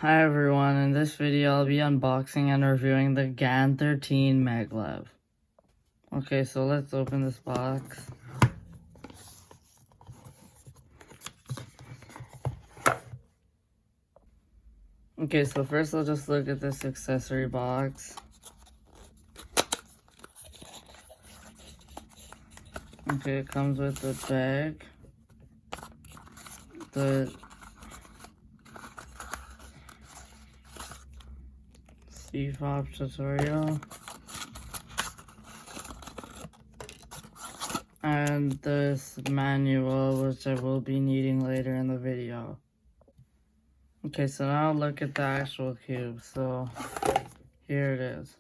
Hi everyone, in this video I'll be unboxing and reviewing the GAN 13 maglev. Okay, so let's open this box. Okay, so first I'll just look at this accessory box. Okay, it comes with the bag, the CFOP tutorial, and this manual, which I will be needing later in the video. Okay, so now look at the actual cube. So here it is.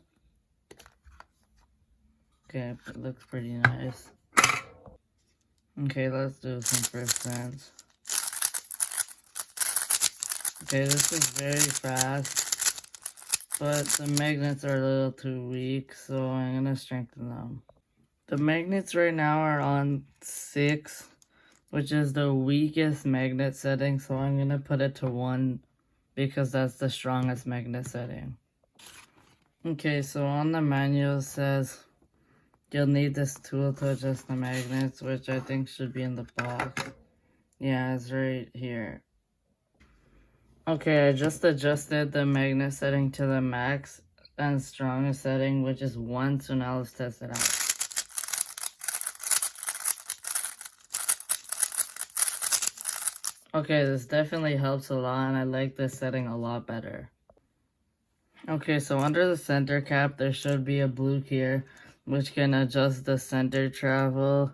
Okay, it looks pretty nice. Okay, let's do some first friends. Okay, this is very fast, but the magnets are a little too weak, so I'm gonna strengthen them. The magnets right now are on 6, which is the weakest magnet setting, so I'm gonna put it to 1 because that's the strongest magnet setting. Okay, so on the manual it says you'll need this tool to adjust the magnets, which I think should be in the box. Yeah, it's right here. Okay, I just adjusted the magnet setting to the max and strongest setting, which is 1, so now let's test it out. Okay, this definitely helps a lot, and I like this setting a lot better. Okay, so under the center cap, there should be a blue here, which can adjust the center travel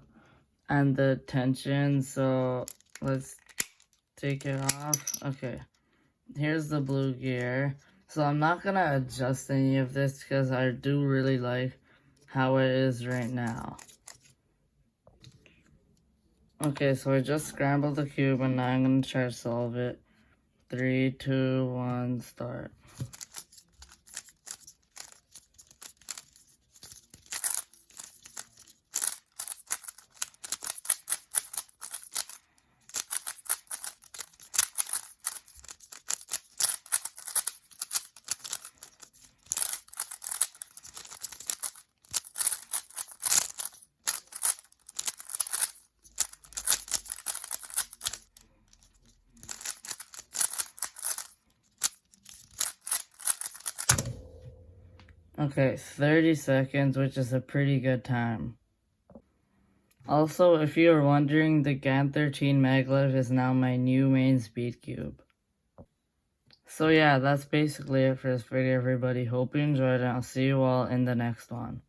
and the tension. So let's take it off. Okay, here's the blue gear. So I'm not gonna adjust any of this because I do really like how it is right now. Okay, so I just scrambled the cube and now I'm gonna try to solve it. 3, 2, 1, start. Okay, 30 seconds, which is a pretty good time. Also, if you are wondering, the GAN 13 maglev is now my new main speedcube. So yeah, that's basically it for this video, everybody. Hope you enjoyed it. I'll see you all in the next one.